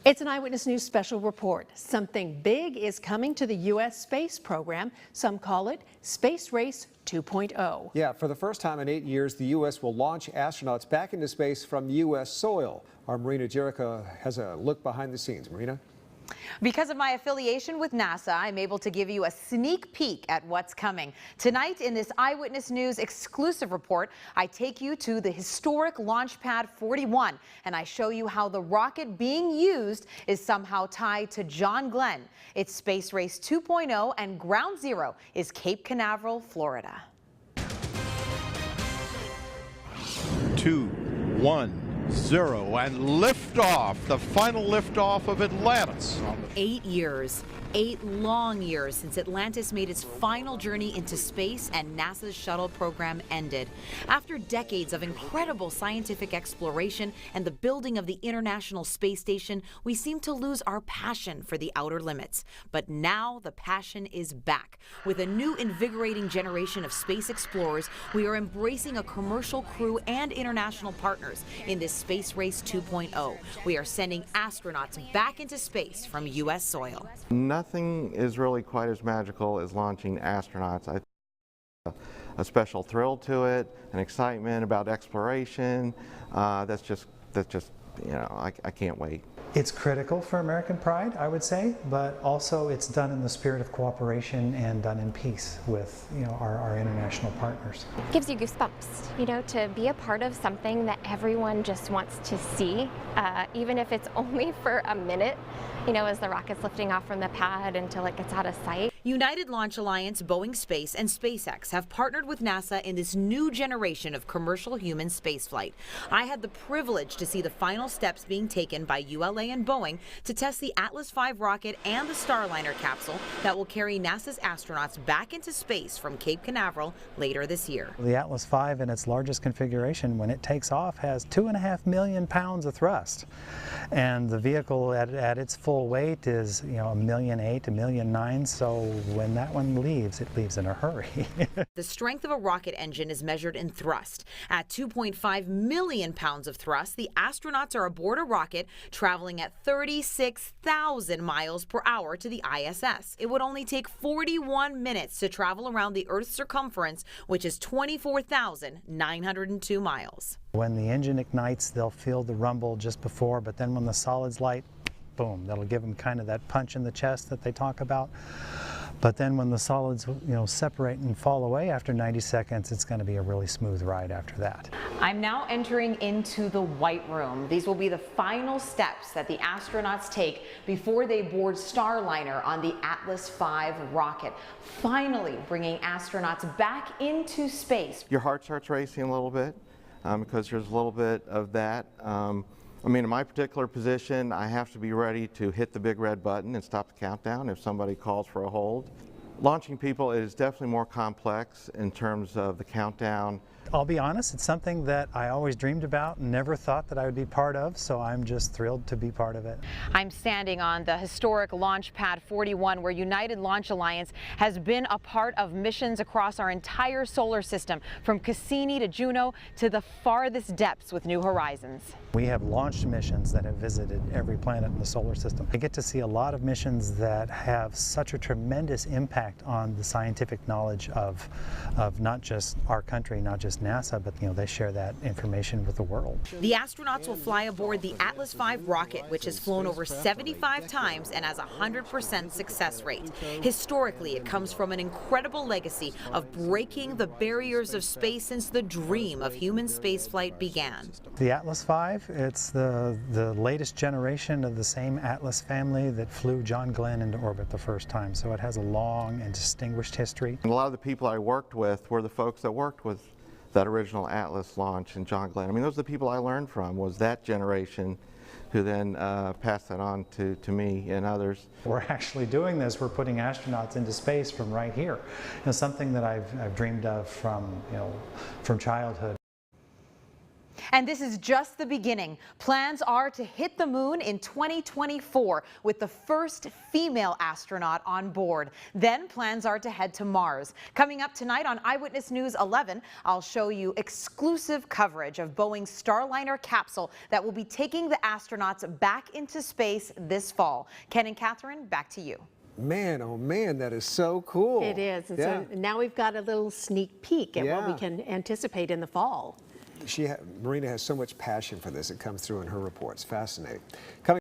It's an Eyewitness News special report. Something big is coming to the U.S. space program. Some call it Space Race 2.0. Yeah, for the first time in 8 years, the U.S. will launch astronauts back into space from U.S. soil. Our Marina Jericho has a look behind the scenes. Marina? Because of my affiliation with NASA, I'm able to give you a sneak peek at what's coming. Tonight in this Eyewitness News exclusive report, I take you to the historic Launch Pad 41 and I show you how the rocket being used is somehow tied to John Glenn. It's Space Race 2.0 and Ground Zero is Cape Canaveral, Florida. 2, 1, 0, and liftoff, the final liftoff of Atlantis. 8 years, 8 long years since Atlantis made its final journey into space and NASA's shuttle program ended. After decades of incredible scientific exploration and the building of the International Space Station, we seem to lose our passion for the outer limits. But now the passion is back. With a new invigorating generation of space explorers, we are embracing a commercial crew and international partners in this Space Race 2.0. We are sending astronauts back into space from U.S. soil. Nothing is really quite as magical as launching astronauts. I think a special thrill to it, an excitement about exploration. That's just you know, I can't wait. It's critical for American pride, I would say, but also it's done in the spirit of cooperation and done in peace with, you know, our international partners. It gives you goosebumps, you know, to be a part of something that everyone just wants to see, even if it's only for a minute, you know, as the rocket's lifting off from the pad until it gets out of sight. United Launch Alliance, Boeing Space, and SpaceX have partnered with NASA in this new generation of commercial human spaceflight. I had the privilege to see the final steps being taken by ULA and Boeing to test the Atlas V rocket and the Starliner capsule that will carry NASA's astronauts back into space from Cape Canaveral later this year. The Atlas V in its largest configuration, when it takes off, has 2.5 million pounds of thrust. And the vehicle at its full weight is, you know, 1.8 million, 1.9 million, so when that one leaves, it leaves in a hurry. The strength of a rocket engine is measured in thrust. At 2.5 million pounds of thrust, the astronauts are aboard a rocket traveling at 36,000 miles per hour to the ISS. It would only take 41 minutes to travel around the Earth's circumference, which is 24,902 miles. When the engine ignites, they'll feel the rumble just before, but then when the solids light, boom, that'll give them kind of that punch in the chest that they talk about. But then when the solids, you know, separate and fall away after 90 seconds, it's going to be a really smooth ride after that. I'm now entering into the White Room. These will be the final steps that the astronauts take before they board Starliner on the Atlas V rocket, finally bringing astronauts back into space. Your heart starts racing a little bit because there's a little bit of that. I mean, in my particular position, I have to be ready to hit the big red button and stop the countdown if somebody calls for a hold. Launching people is definitely more complex in terms of the countdown. I'll be honest, it's something that I always dreamed about and never thought that I would be part of, so I'm just thrilled to be part of it. I'm standing on the historic Launch Pad 41, where United Launch Alliance has been a part of missions across our entire solar system, from Cassini to Juno to the farthest depths with New Horizons. We have launched missions that have visited every planet in the solar system. I get to see a lot of missions that have such a tremendous impact on the scientific knowledge of not just our country, not just NASA, but you know, they share that information with the world. The astronauts will fly aboard the Atlas V rocket, which has flown over 75 times and has a 100% success rate. Historically, it comes from an incredible legacy of breaking the barriers of space since the dream of human spaceflight began. The Atlas V, it's the latest generation of the same Atlas family that flew John Glenn into orbit the first time, so it has a long and distinguished history. And a lot of the people I worked with were the folks that worked with that original Atlas launch and John Glenn. I mean, those are the people I learned from, was that generation who then passed that on to me and others. We're actually doing this. We're putting astronauts into space from right here. You know, something that I've dreamed of from, you know, from childhood. And this is just the beginning. Plans are to hit the moon in 2024 with the first female astronaut on board. Then plans are to head to Mars. Coming up tonight on Eyewitness News 11, I'll show you exclusive coverage of Boeing's Starliner capsule that will be taking the astronauts back into space this fall. Ken and Catherine, back to you. Man, oh man, that is so cool. It is. And Yeah. so now we've got a little sneak peek at what we Yeah. can anticipate in the fall. Marina has so much passion for this. It comes through in her reports. Fascinating. Coming